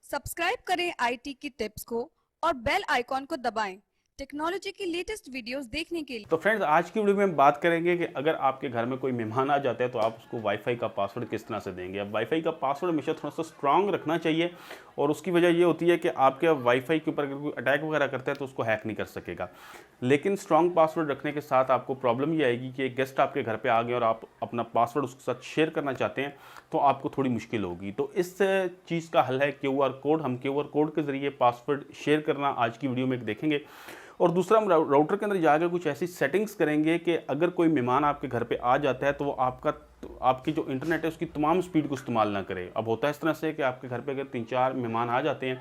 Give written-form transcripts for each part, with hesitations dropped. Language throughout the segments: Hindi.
सब्सक्राइब करें आईटी की टिप्स को और बेल आइकॉन को दबाएं टेक्नोलॉजी की लेटेस्ट वीडियोस देखने के लिए। तो फ्रेंड्स, आज की वीडियो में हम बात करेंगे कि अगर आपके घर में कोई मेहमान आ जाता है तो आप उसको वाईफाई का पासवर्ड किस तरह से देंगे। अब वाईफाई का पासवर्ड हमेशा थोड़ा सा स्ट्रांग रखना चाहिए और उसकी वजह ये होती है कि आपके वाईफाई के ऊपर अगर कोई अटैक वगैरह करता है तो उसको हैक नहीं कर सकेगा। लेकिन स्ट्रांग पासवर्ड रखने के साथ आपको प्रॉब्लम ये आएगी कि एक गेस्ट आपके घर पर आ गए और आप अपना पासवर्ड उसके साथ शेयर करना चाहते हैं तो आपको थोड़ी मुश्किल होगी। तो इस चीज़ का हल है क्यूआर कोड। हम क्यूआर कोड के ज़रिए पासवर्ड शेयर करना आज की वीडियो में देखेंगे। और दूसरा, हम राउटर के अंदर जाकर कुछ ऐसी सेटिंग्स करेंगे कि अगर कोई मेहमान आपके घर पे आ जाता है तो वो आपकी जो इंटरनेट है उसकी तमाम स्पीड को इस्तेमाल ना करे। अब होता है इस तरह से कि आपके घर पे अगर 3-4 मेहमान आ जाते हैं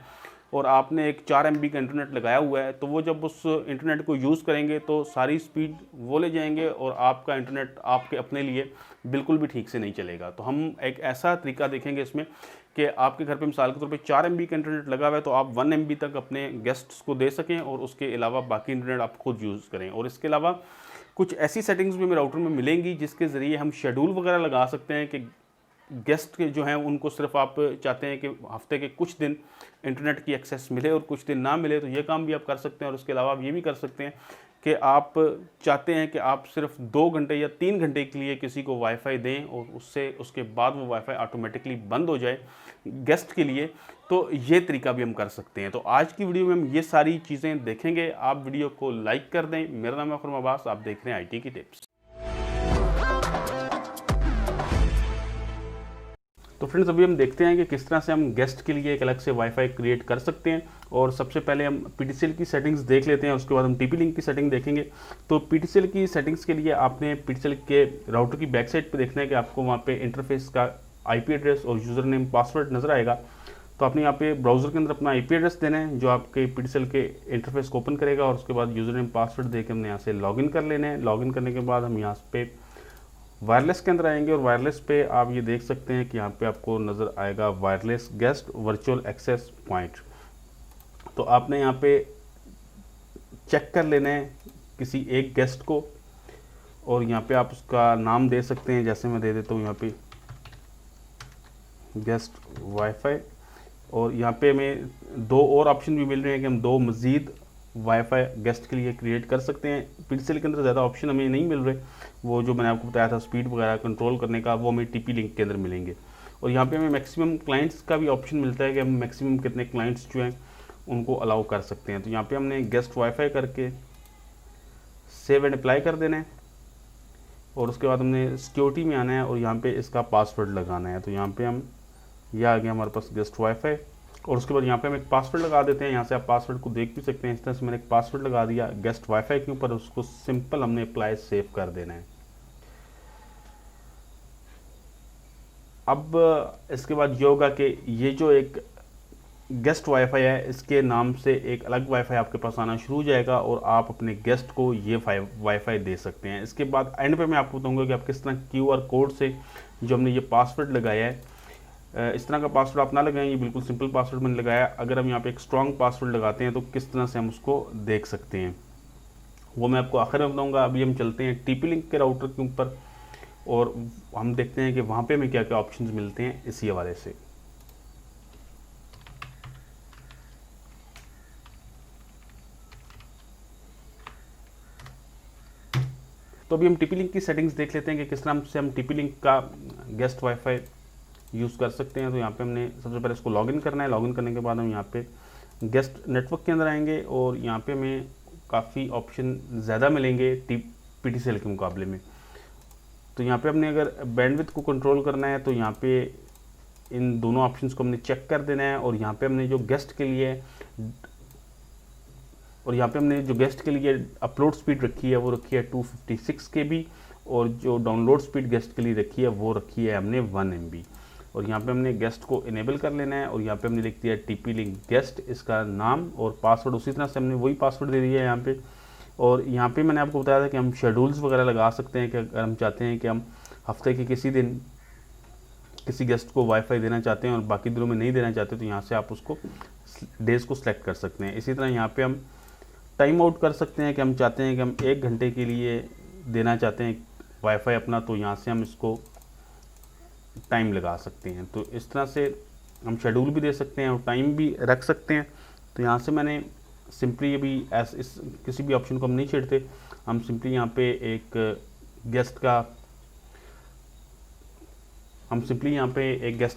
और आपने एक 4 MB का इंटरनेट लगाया हुआ है तो वो जब उस इंटरनेट को यूज़ करेंगे तो सारी स्पीड वो ले जाएंगे और आपका इंटरनेट आपके अपने लिए बिल्कुल भी ठीक से नहीं चलेगा। तो हम एक ऐसा तरीका देखेंगे इसमें कि आपके घर पे मिसाल के तौर पे 4 MB का इंटरनेट लगा हुआ है तो आप 1 MB तक अपने गेस्ट्स को दे सकें और उसके अलावा बाकी इंटरनेट आप खुद यूज़ करें। और इसके अलावा कुछ ऐसी सेटिंग्स भी हमें राउटर में मिलेंगी जिसके ज़रिए हम शेड्यूल वगैरह लगा सकते हैं कि गेस्ट के जो हैं उनको सिर्फ आप चाहते हैं कि हफ्ते के कुछ दिन इंटरनेट की एक्सेस मिले और कुछ दिन ना मिले, तो ये काम भी आप कर सकते हैं। और उसके अलावा आप ये भी कर सकते हैं कि आप चाहते हैं कि आप सिर्फ 2 घंटे या 3 घंटे के लिए किसी को वाईफाई दें और उसके बाद वो वाईफाई ऑटोमेटिकली बंद हो जाए गेस्ट के लिए, तो ये तरीका भी हम कर सकते हैं। तो आज की वीडियो में हम ये सारी चीज़ें देखेंगे। आप वीडियो को लाइक कर दें। मेरा नाम है फरमा अब्बास, आप देख रहे हैं IT की टिप्स। तो फ्रेंड्स, अभी हम देखते हैं कि किस तरह से हम गेस्ट के लिए एक अलग से वाईफाई क्रिएट कर सकते हैं। और सबसे पहले हम PTCL की सेटिंग्स देख लेते हैं, उसके बाद हम TP लिंक की सेटिंग देखेंगे। तो PTCL की सेटिंग्स के लिए आपने PTCL के राउटर की बैक साइड पे देखना है कि आपको वहाँ पे इंटरफेस का IP एड्रेस और यूज़र नेम पासवर्ड नज़र आएगा। तो आपने यहाँ पे ब्राउज़र के अंदर अपना IP एड्रेस देना है जो आपके PTCL के इंटरफेस को ओपन करेगा और उसके बाद यूज़र नेम पासवर्ड दे के हमने यहाँ से लॉगिन कर लेना है। लॉगिन करने के बाद हम यहाँ पे वायरलेस के अंदर आएंगे और वायरलेस पे आप ये देख सकते हैं कि यहाँ पे आपको नज़र आएगा wireless guest virtual access point. तो आपने यहाँ पे चेक कर लेना है किसी एक गेस्ट को और यहाँ पे आप उसका नाम दे सकते हैं। जैसे मैं दे देता हूँ यहाँ पे गेस्ट वाईफाई। और यहाँ पे हमें 2 और ऑप्शन भी मिल रहे हैं कि हम 2 मज़ीद वाईफाई गेस्ट के लिए क्रिएट कर सकते हैं। PTCL के अंदर ज़्यादा ऑप्शन हमें नहीं मिल रहे। वो जो मैंने आपको बताया था स्पीड वगैरह कंट्रोल करने का, वो हमें TP लिंक के अंदर मिलेंगे। और यहाँ पे हमें मैक्सिमम क्लाइंट्स का भी ऑप्शन मिलता है कि हम मैक्सिमम कितने क्लाइंट्स जो हैं उनको अलाउ कर सकते हैं। तो यहाँ पे हमने गेस्ट वाईफाई करके सेव एंड अप्लाई कर देना है और उसके बाद हमने सिक्योरिटी में आना है और यहाँ पे इसका पासवर्ड लगाना है। तो यहाँ पे हम यह आ गया हमारे पास गेस्ट वाईफाई और उसके बाद यहाँ पे हम एक पासवर्ड लगा देते हैं। यहाँ से आप पासवर्ड को देख भी सकते हैं। इस तरह से मैंने एक पासवर्ड लगा दिया गेस्ट वाईफाई के ऊपर, उसको सिंपल हमने अप्लाई सेव कर देना है। अब इसके बाद ये होगा कि ये जो एक गेस्ट वाईफाई है इसके नाम से एक अलग वाईफाई आपके पास आना शुरू हो जाएगा और आप अपने गेस्ट को ये वाईफाई दे सकते हैं। इसके बाद एंड पे मैं आपको बताऊंगा कि आप किस तरह QR कोड से जो हमने ये पासवर्ड लगाया है, इस तरह का पासवर्ड आप ना लगाएं, ये बिल्कुल सिंपल पासवर्ड मैंने लगाया। अगर हम यहाँ पे एक स्ट्रॉन्ग पासवर्ड लगाते हैं तो किस तरह से हम उसको देख सकते हैं वो मैं आपको आखिर में बताऊँगा। अभी हम चलते हैं TP लिंक के राउटर के ऊपर और हम देखते हैं कि वहाँ पे हमें क्या क्या ऑप्शंस मिलते हैं इसी हवाले से। तो अभी हम TP लिंक की सेटिंग्स देख लेते हैं कि किस तरह से हम TP लिंक का गेस्ट वाईफाई यूज़ कर सकते हैं। तो यहाँ पे हमने सबसे पहले इसको लॉगिन करना है। लॉगिन करने के बाद हम यहाँ पे गेस्ट नेटवर्क के अंदर आएंगे और यहाँ पे हमें काफ़ी ऑप्शन ज़्यादा मिलेंगे PTCL के मुकाबले में। तो यहाँ पे हमने अगर बैंडविड्थ को कंट्रोल करना है तो यहाँ पे इन दोनों ऑप्शंस को हमने चेक कर देना है और यहाँ पे हमने जो गेस्ट के लिए अपलोड स्पीड रखी है वो रखी है 256 KB और जो डाउनलोड स्पीड गेस्ट के लिए रखी है वो रखी है हमने 1 MB। और यहाँ पे हमने गेस्ट को इनेबल कर लेना है और यहाँ पे हमने लिख दिया TP लिंक गेस्ट, इसका नाम और पासवर्ड उसी तरह से हमने वही पासवर्ड दे दिया है यहाँ पे। और यहाँ पे मैंने आपको बताया था कि हम शेड्यूल्स वगैरह लगा सकते हैं कि अगर हम चाहते हैं कि हम हफ्ते के किसी दिन किसी गेस्ट को वाईफाई देना चाहते हैं और बाकी दिनों में नहीं देना चाहते तो यहाँ से आप उसको डेज़ को सिलेक्ट कर सकते हैं। इसी तरह यहाँ पे हम टाइम आउट कर सकते हैं कि हम चाहते हैं कि हम 1 घंटे के लिए देना चाहते हैं वाईफाई अपना, तो यहाँ से हम इसको टाइम लगा सकते हैं। तो इस तरह से हम शेड्यूल भी दे सकते हैं और टाइम भी रख सकते हैं। तो यहाँ से मैंने सिंपली अभी इस किसी भी ऑप्शन को हम नहीं छेड़ते, हम सिंपली यहाँ पे एक गेस्ट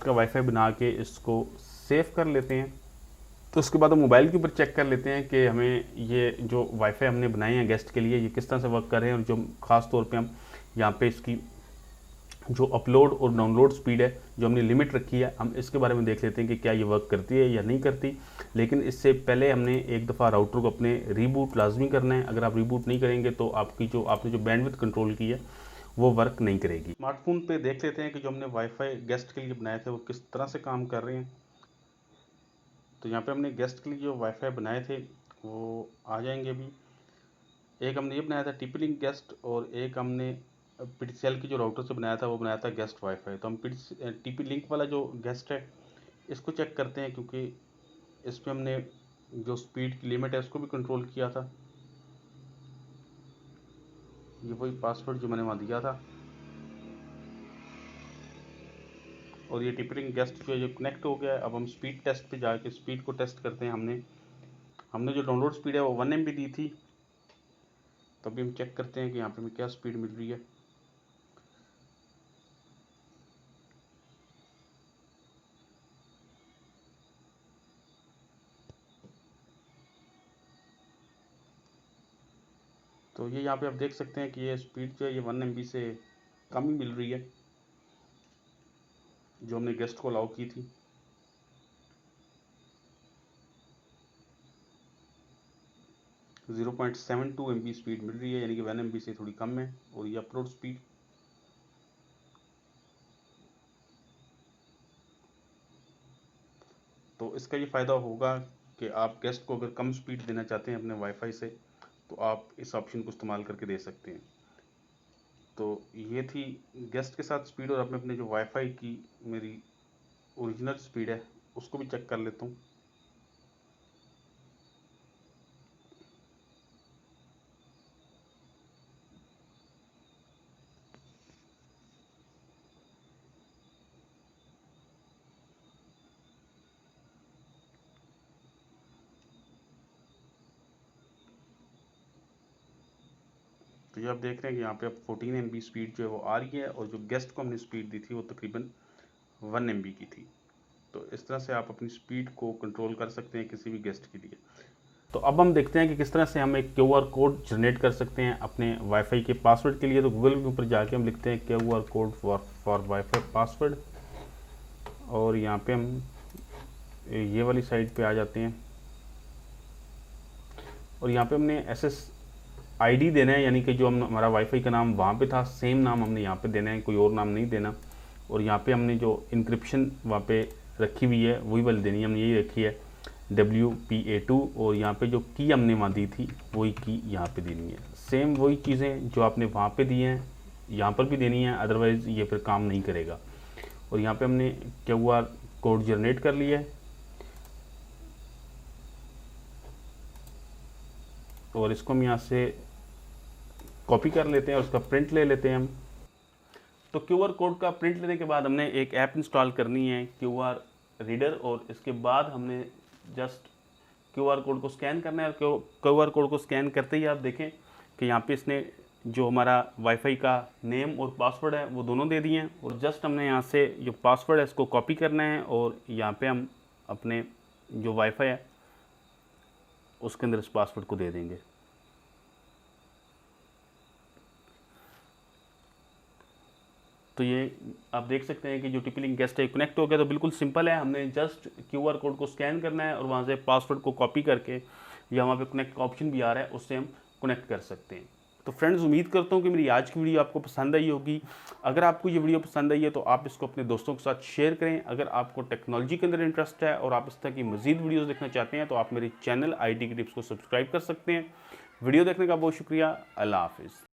का वाईफाई बना के इसको सेव कर लेते हैं। तो उसके बाद हम मोबाइल के ऊपर चेक कर लेते हैं कि हमें ये जो वाईफाई हमने बनाए हैं गेस्ट के लिए ये किस तरह से वर्क कर रहे हैं, और जो ख़ास तौर पे हम यहाँ पे इसकी जो अपलोड और डाउनलोड स्पीड है जो हमने लिमिट रखी है, हम इसके बारे में देख लेते हैं कि क्या ये वर्क करती है या नहीं करती। लेकिन इससे पहले हमने एक दफ़ा राउटर को अपने रीबूट लाजमी करना है। अगर आप रीबूट नहीं करेंगे तो आपने जो बैंडविड्थ कंट्रोल की है वो वर्क नहीं करेगी। स्मार्टफोन पे देख लेते हैं कि जो हमने वाईफाई गेस्ट के लिए बनाए थे वो किस तरह से काम कर रहे हैं। तो यहाँ पे हमने गेस्ट के लिए जो वाईफाई बनाए थे वो आ जाएंगे अभी। एक हमने ये बनाया था TP लिंक गेस्ट, और एक हमने PTCL की जो राउटर से बनाया था वो बनाया था गेस्ट वाईफाई। तो हम TP लिंक वाला जो गेस्ट है इसको चेक करते हैं, क्योंकि इस पर हमने जो स्पीड की लिमिट है उसको भी कंट्रोल किया था। ये वही पासवर्ड जो मैंने वहाँ दिया था, और ये TP लिंक गेस्ट जो है जो कनेक्ट हो गया है। अब हम स्पीड टेस्ट पे जाके स्पीड को टेस्ट करते हैं। हमने जो डाउनलोड स्पीड है वो 1 MB दी थी। तो अभी हम चेक करते हैं कि यहाँ पे हमें क्या स्पीड मिल रही है। तो ये यहाँ पे आप देख सकते हैं कि ये स्पीड जो है ये 1 MB से कम ही मिल रही है जो हमने गेस्ट को अलाउ की थी। तो 0.72 MB स्पीड मिल रही है, यानी कि 1 MB से थोड़ी कम है। और ये अपलोड स्पीड, तो इसका ये फ़ायदा होगा कि आप गेस्ट को अगर कम स्पीड देना चाहते हैं अपने वाईफाई से तो आप इस ऑप्शन को इस्तेमाल करके दे सकते हैं। तो ये थी गेस्ट के साथ स्पीड, और अब मैं अपने जो वाईफाई की मेरी ओरिजिनल स्पीड है उसको भी चेक कर लेता हूँ। तो ये आप देख रहे हैं कि यहाँ पे अब 14 MB स्पीड जो है वो आ रही है, और जो गेस्ट को हमने स्पीड दी थी वो तकरीबन 1 MB की थी। तो इस तरह से आप अपनी स्पीड को कंट्रोल कर सकते हैं किसी भी गेस्ट के लिए। तो अब हम देखते हैं कि किस तरह से हम एक QR कोड जनरेट कर सकते हैं अपने वाईफाई के पासवर्ड के लिए। तो गूगल के ऊपर जाके हम लिखते हैं QR code for wifi password, और यहाँ पे हम ये वाली साइट पे आ जाते हैं, और यहाँ पे हमने SSID देना है, यानी कि जो हमारा वाईफाई का नाम वहाँ पे था सेम नाम हमने यहाँ पे देना है, कोई और नाम नहीं देना। और यहाँ पे हमने जो इंक्रिप्शन वहाँ पे रखी हुई है वही वाली देनी है, हमने यही रखी है WPA2, और यहाँ पे जो की हमने वहाँ दी थी वही की यहाँ पे देनी है। सेम वही चीज़ें जो आपने वहाँ पे दी हैं यहाँ पर भी देनी है, अदरवाइज़ ये फिर काम नहीं करेगा। और यहाँ पे हमने QR कोड जनरेट कर लिया है, और इसको हम यहाँ से कॉपी कर लेते हैं और उसका प्रिंट ले लेते हैं हम। तो QR कोड का प्रिंट लेने के बाद हमने एक ऐप इंस्टॉल करनी है QR रीडर, और इसके बाद हमने जस्ट QR कोड को स्कैन करना है। और QR कोड को स्कैन करते ही आप देखें कि यहाँ पे इसने जो हमारा वाईफाई का नेम और पासवर्ड है वो दोनों दे दिए हैं, और जस्ट हमने यहाँ से जो पासवर्ड है इसको कॉपी करना है और यहाँ पे हम अपने जो वाईफाई है उसके अंदर इस पासवर्ड को दे देंगे। तो ये आप देख सकते हैं कि जो TP लिंक गेस्ट है कनेक्ट हो गया। तो बिल्कुल सिंपल है, हमने जस्ट QR कोड को स्कैन करना है और वहाँ से पासवर्ड को कॉपी करके, या वहाँ पे कनेक्ट का ऑप्शन भी आ रहा है उससे हम कनेक्ट कर सकते हैं। तो फ्रेंड्स, उम्मीद करता हूँ कि मेरी आज की वीडियो आपको पसंद आई होगी। अगर आपको ये वीडियो पसंद आई है तो आप इसको अपने दोस्तों के साथ शेयर करें। अगर आपको टेक्नोलॉजी के अंदर इंटरेस्ट है और आप इस तरह की मज़ीद वीडियोज़ देखना चाहते हैं तो आप मेरे चैनल IT की टिप्स को सब्सक्राइब कर सकते हैं। वीडियो देखने का बहुत शुक्रिया। अल्लाह हाफिज़।